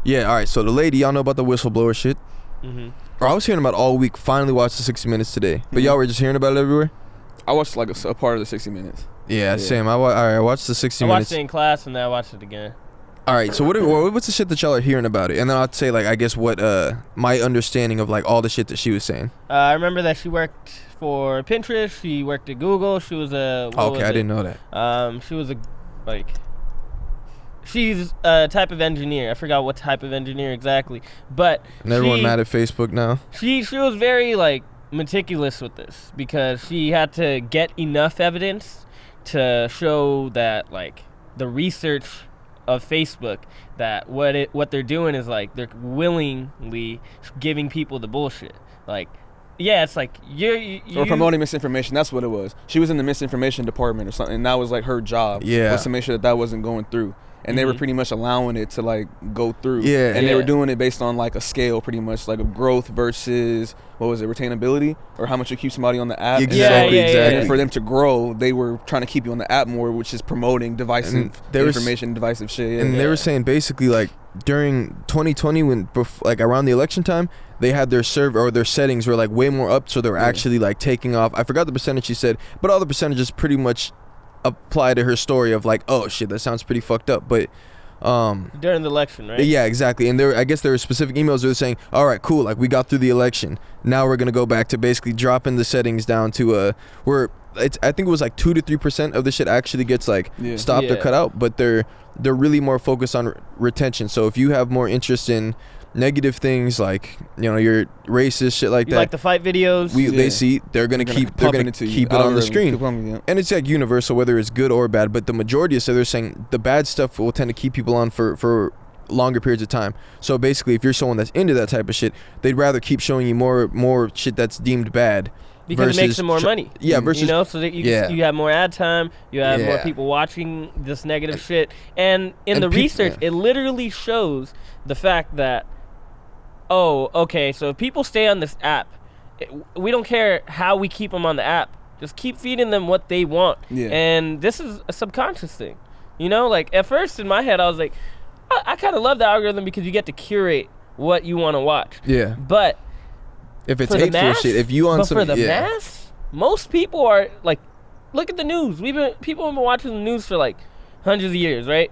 Yeah, all right. So the lady, y'all know about the whistleblower shit. Mm-hmm. Or I was hearing about it all week. Finally watched the 60 Minutes today. But y'all were just hearing about it everywhere? I watched like a part of the 60 Minutes. Yeah, same. All right, I watched the 60 I Minutes. watched it in class and then I watched it again. All right, so what's the shit that y'all are hearing about it? And then I'd say, like, I guess what my understanding of, like, all the shit that she was saying. I remember that she worked for Pinterest. She worked at Google. She was a... Okay, I didn't know that. She was a, like... She's a type of engineer. I forgot what type of engineer exactly. But And everyone mad at Facebook now? She was very, like, meticulous with this because she had to get enough evidence to show that, like, the research of Facebook, that what they're doing is, like, they're willingly giving people the bullshit. Like, yeah, it's like or promoting misinformation. That's what it was. She was in the misinformation department or something, and that was like her job. Yeah, was to make sure that wasn't going through. And they were pretty much allowing it to like go through. Yeah. And they were doing it based on like a scale, pretty much like of growth versus what was it, retainability, or how much you keep somebody on the app. Exactly. And for them to grow, they were trying to keep you on the app more, which is promoting divisive information, divisive shit. And they were saying basically like during 2020 when like around the election time, they had their server or their settings were like way more up, so they were actually like taking off. I forgot the percentage she said, but all the percentages pretty much apply to her story of like, oh shit, that sounds pretty fucked up. But during the election, right? Yeah, exactly. And I guess there were specific emails that were saying, all right, cool, like we got through the election, now we're gonna go back to basically dropping the settings down to where I think it was like 2 to 3% of the shit actually gets like stopped or cut out, but they're really more focused on retention. So if you have more interest in negative things like, you know, you're racist shit like that, like the fight videos, they see they're gonna keep it on the screen, and it's like universal whether it's good or bad. But the majority of, so they're saying the bad stuff will tend to keep people on for longer periods of time. So basically, if you're someone that's into that type of shit, they'd rather keep showing you more shit that's deemed bad. Because it makes them more money. Yeah, versus, you know, so that you have more ad time, you have more people watching this negative shit. And in the research, it literally shows the fact that, oh, okay, so if people stay on this app, we don't care how we keep them on the app. Just keep feeding them what they want. Yeah. And this is a subconscious thing. You know, like at first in my head, I was like, I kind of love the algorithm because you get to curate what you want to watch. Yeah. But if it's hateful shit, if you on some, for the mass, most people are like, look at the news. People have been watching the news for like hundreds of years, right?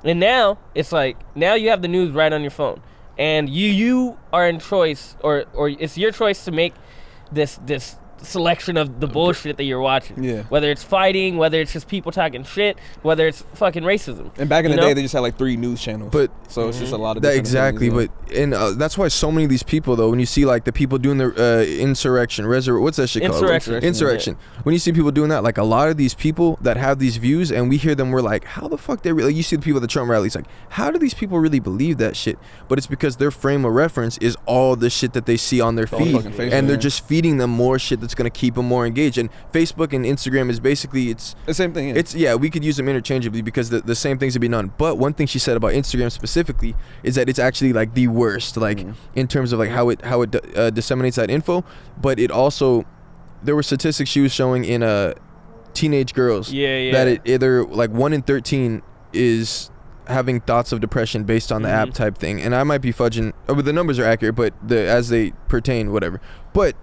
And now it's like, now you have the news right on your phone. And you are in choice, or it's your choice to make this selection of the bullshit that you're watching. Yeah. Whether it's fighting, whether it's just people talking shit, whether it's fucking racism. And back in the day, they just had like 3 news channels. But so it's just a lot of exactly. But and that's why so many of these people though, when you see like the people doing the insurrection, what's that shit called? Insurrection. Yeah. When you see people doing that, like a lot of these people that have these views, and we hear them, we're like, how the fuck they really? You see the people at the Trump rallies, like, how do these people really believe that shit? But it's because their frame of reference is all the shit that they see on their feed, and they're just feeding them more shit that's gonna keep them more engaged. And Facebook and Instagram is basically it's the same thing. It's we could use them interchangeably because the same things have been done. But one thing she said about Instagram specifically is that it's actually like the worst, like in terms of like how it disseminates that info. But it also, there were statistics she was showing in teenage girls that it either like 1 in 13 is having thoughts of depression based on the app type thing. And I might be fudging, but the numbers are accurate, but as they pertain, whatever. But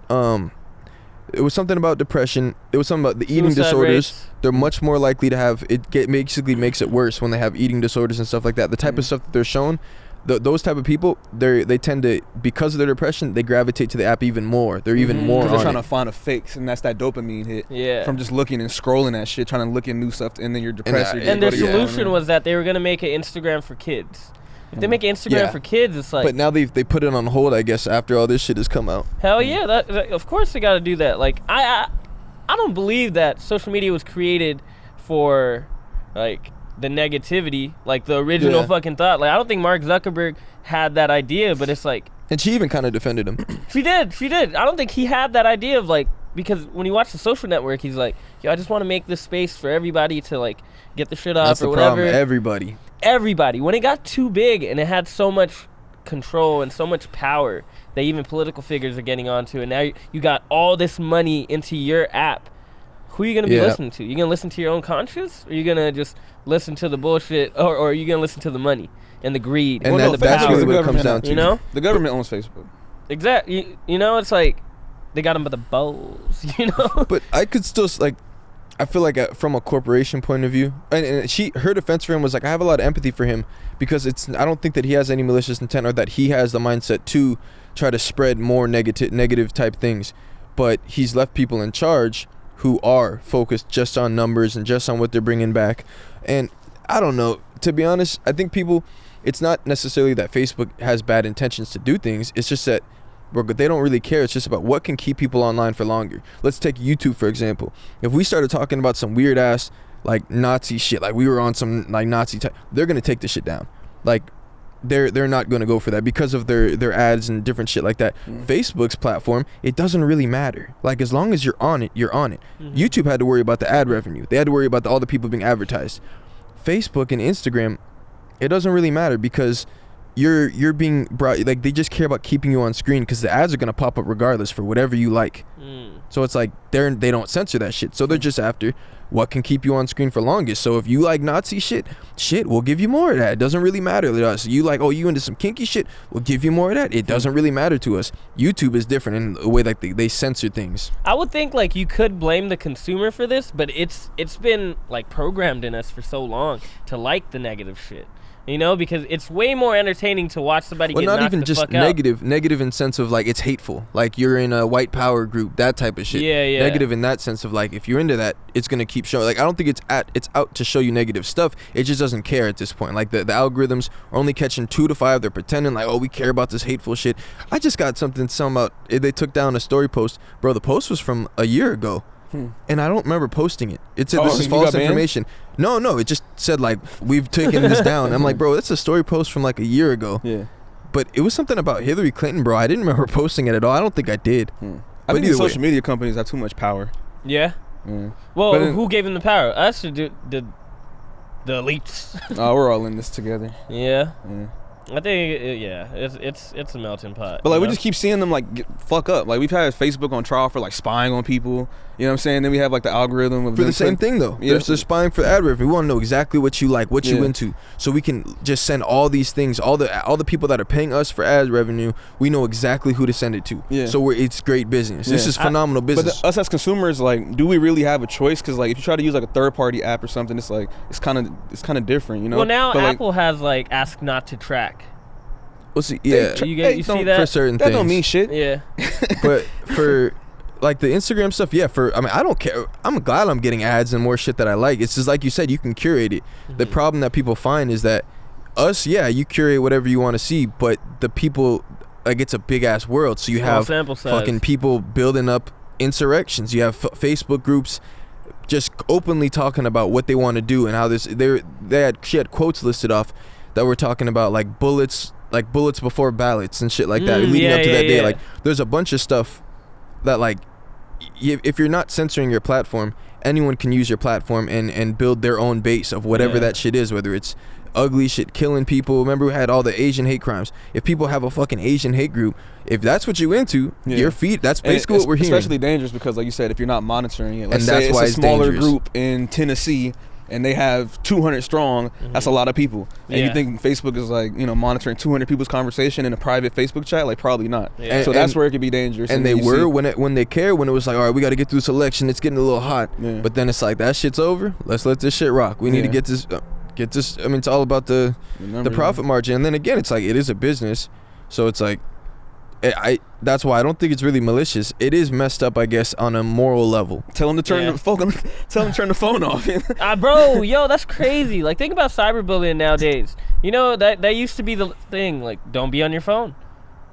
it was something about depression. It was something about the eating disorders. Rates. They're much more likely to have it. Basically makes it worse when they have eating disorders and stuff like that. The type of stuff that they're shown, those type of people, they tend to, because of their depression, they gravitate to the app even more. They're even more on they're trying to find a fix, and that's that dopamine hit. Yeah. From just looking and scrolling that shit, trying to look at new stuff, and then you're depressed. And their solution was that they were gonna make an Instagram for kids. If they make Instagram for kids, it's like... But now they put it on hold, I guess, after all this shit has come out. Hell yeah, that of course they got to do that. Like, I don't believe that social media was created for, like, the negativity, like the original fucking thought. Like, I don't think Mark Zuckerberg had that idea, but it's like... And she even kind of defended him. She did. I don't think he had that idea of, like... Because when you watch The Social Network, he's like, yo, I just want to make this space for everybody to, like, get the shit off. That's or whatever. Problem. Everybody. When it got too big and it had so much control and so much power that even political figures are getting onto, and now you got all this money into your app, who are you gonna be listening to? You gonna listen to your own conscience, or you gonna just listen to the bullshit, or are you gonna listen to the money and the greed and that's really what it comes down to. You know, the government owns Facebook. Exactly. You know, it's like they got them by the balls. You know. But I could still like. I feel like from a corporation point of view, and her defense for him was like, I have a lot of empathy for him because I don't think that he has any malicious intent or that he has the mindset to try to spread more negative type things, but he's left people in charge who are focused just on numbers and just on what they're bringing back. And I don't know, to be honest, I think it's not necessarily that Facebook has bad intentions to do things, it's just that they don't really care. It's just about what can keep people online for longer. Let's take YouTube for example. If we started talking about some weird ass like Nazi shit, like we were on some like Nazi type, they're gonna take the shit down. Like they're not gonna go for that because of their ads and different shit like that. Facebook's platform, it doesn't really matter. Like as long as you're on it, you're on it. YouTube had to worry about the ad revenue. They had to worry about all the people being advertised. Facebook and Instagram, it doesn't really matter because you're being brought, like they just care about keeping you on screen because the ads are gonna pop up regardless for whatever you like. So it's like they don't censor that shit, so they're just after what can keep you on screen for longest. So if you like Nazi shit, we'll give you more of that. It doesn't really matter to us. You like, oh, you into some kinky shit, we'll give you more of that. It doesn't really matter to us. YouTube is different in the way like they censor things. I would think like you could blame the consumer for this, but it's been like programmed in us for so long to like the negative shit. You know, because it's way more entertaining to watch somebody get knocked the fuck out. Well, not even just negative in sense of like it's hateful. Like you're in a white power group, that type of shit. Yeah. Negative in that sense of like if you're into that, it's gonna keep showing. Like I don't think it's out to show you negative stuff. It just doesn't care at this point. Like the algorithms are only catching 2 to 5. They're pretending like, oh, we care about this hateful shit. I just got something about they took down a story post, bro. The post was from a year ago. And I don't remember posting it. It said this is false information. No, it just said like we've taken this down. I'm like, bro, that's a story post from like a year ago. Yeah. But it was something about Hillary Clinton, bro. I didn't remember posting it at all. I don't think I did. I think these social media companies have too much power. Yeah. Well, who gave them the power? Us or the elites? Oh, we're all in this together. Yeah. I think it's a melting pot. But like we just keep seeing them like fuck up. Like we've had Facebook on trial for like spying on people. You know what I'm saying? Then we have like the algorithm of for the same thing though. Yeah. They're spying for ad revenue. We want to know exactly what you like, what you into, so we can just send all these things. All the people that are paying us for ad revenue, we know exactly who to send it to. Yeah. So it's great business. This is phenomenal business. But us as consumers, like, do we really have a choice? Because like if you try to use like a third party app or something, it's like it's kind of different, you know. Well, now Apple has like ask not to track. We'll see. Yeah, you see that for certain that things. Don't mean shit. Yeah, but for like the Instagram stuff, I don't care. I'm glad I'm getting ads and more shit that I like. It's just like you said, you can curate it. The problem that people find is that you curate whatever you want to see, but the people, like, it's a big ass world. So you have fucking people building up insurrections. You have Facebook groups just openly talking about what they want to do and how she had quotes listed off that were talking about like bullets before ballots and shit like that leading up to that day. Like there's a bunch of stuff that like if you're not censoring your platform, anyone can use your platform and build their own base of whatever that shit is, whether it's ugly shit, killing people. Remember we had all the Asian hate crimes. If people have a fucking Asian hate group, if that's what you into, your feed, that's basically what we're hearing. Especially dangerous because like you said, if you're not monitoring it, let's say it's a smaller group in Tennessee and they have 200 strong, that's a lot of people. And you think Facebook is like, you know, monitoring 200 people's conversation in a private Facebook chat? Like probably not. Yeah. So that's where it could be dangerous. And they were when it was like, all right, we got to get through this election. It's getting a little hot. Yeah. But then it's like, that shit's over. Let's let this shit rock. We need to get this. I mean, it's all about the profit margin. And then again, it's like, it is a business. So it's like, that's why I don't think it's really malicious. It is messed up, I guess, on a moral level. Tell them to turn the phone off. Bro, yo, that's crazy. Like, think about cyberbullying nowadays. You know, that used to be the thing. Like, don't be on your phone.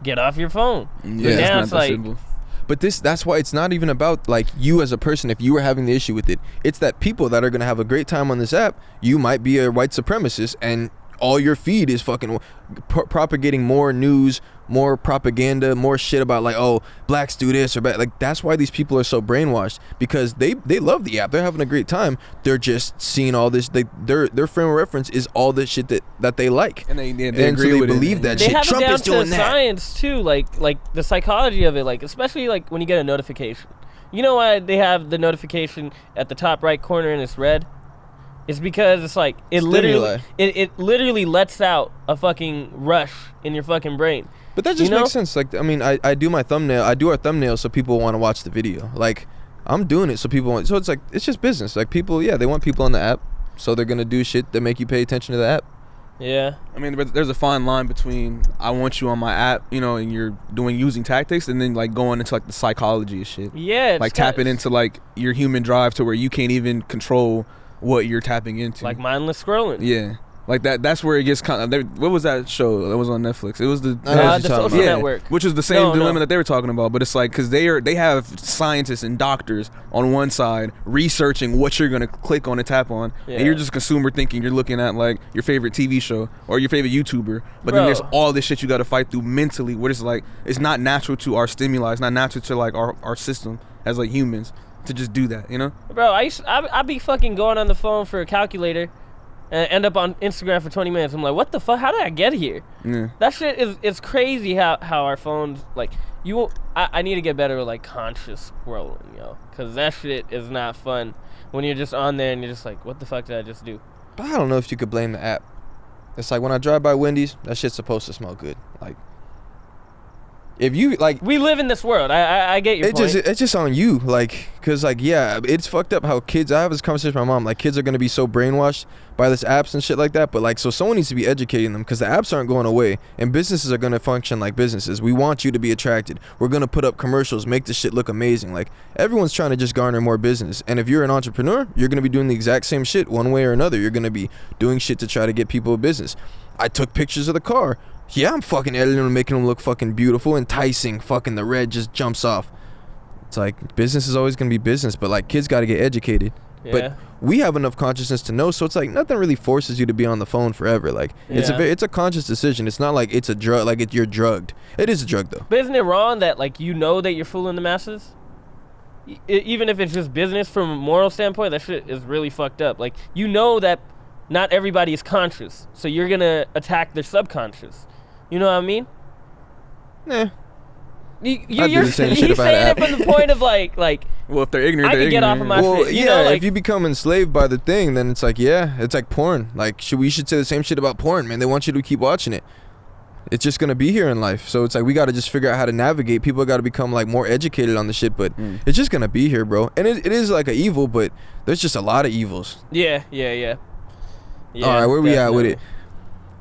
Get off your phone. Yeah, but now it's like simple. But that's why it's not even about like you as a person. If you were having the issue with it, it's that people that are gonna have a great time on this app. You might be a white supremacist and all your feed is fucking propagating more news, more propaganda, more shit about like, oh, blacks do this or bad. Like that's why these people are so brainwashed, because they love the app. They're having a great time. They're just seeing all this. Their frame of reference is all the shit that they like, and they agree so with believe that shit. Trump is doing that. Science too, like the psychology of it, like especially like when you get a notification. You know why they have the notification at the top right corner and it's red? It's because it's like it literally lets out a fucking rush in your fucking brain. But that just makes sense. Like, I mean, I do my thumbnail. I do our thumbnail so people want to watch the video. Like, I'm doing it so people want. So it's like, it's just business. Like, people, yeah, they want people on the app, so they're gonna do shit that make you pay attention to the app. Yeah. I mean, there's a fine line between I want you on my app, you know, and you're using tactics, and then like going into like the psychology of shit. Yeah. Like tapping into like your human drive to where you can't even control what you're tapping into. Like mindless scrolling. Yeah. Like that's where it gets kind of. What was that show that was on Netflix? It was the Social Network, which is the same dilemma that they were talking about. But it's like because they have scientists and doctors on one side researching what you're gonna click on and tap on, and you're just a consumer thinking you're looking at like your favorite TV show or your favorite YouTuber. But then there's all this shit you got to fight through mentally. Where it's like it's not natural to our stimuli. It's not natural to like our system as like humans to just do that. You know, bro. I be fucking going on the phone for a calculator. And end up on Instagram for 20 minutes. I'm like, what the fuck? How did I get here? Yeah. That shit it's crazy how our phones, like, I need to get better with, like, conscious scrolling, yo. Because that shit is not fun when you're just on there and you're just like, what the fuck did I just do? But I don't know if you could blame the app. It's like when I drive by Wendy's, that shit's supposed to smell good. Like, if you, like... We live in this world. I get your point. It's just on you. Like, because, like, yeah, it's fucked up how kids... I have this conversation with my mom. Like, kids are going to be so brainwashed by this apps and shit like that. But, like, so someone needs to be educating them because the apps aren't going away. And businesses are going to function like businesses. We want you to be attracted. We're going to put up commercials, make this shit look amazing. Like, everyone's trying to just garner more business. And if you're an entrepreneur, you're going to be doing the exact same shit one way or another. You're going to be doing shit to try to get people a business. I took pictures of the car. Yeah, I'm fucking editing them, making them look fucking beautiful, enticing. Fucking the red just jumps off. It's like business is always gonna be business, but like kids got to get educated. Yeah. But we have enough consciousness to know, so it's like nothing really forces you to be on the phone forever. Like it's a conscious decision. It's not like it's a drug. Like you're drugged. It is a drug though. But isn't it wrong that like you know that you're fooling the masses? Even if it's just business from a moral standpoint, that shit is really fucked up. Like you know that not everybody is conscious, so you're gonna attack their subconscious. You know what I mean? Nah. You're saying it from the point of like. Well, if they're ignorant, I can get off of my shit. You know, like, if you become enslaved by the thing, then it's like, yeah, it's like porn. Like, we should say the same shit about porn, man. They want you to keep watching it. It's just gonna be here in life, so it's like we gotta just figure out how to navigate. People gotta become like more educated on the shit, but it's just gonna be here, bro. And it is like an evil, but there's just a lot of evils. Yeah. All right, where we at with it?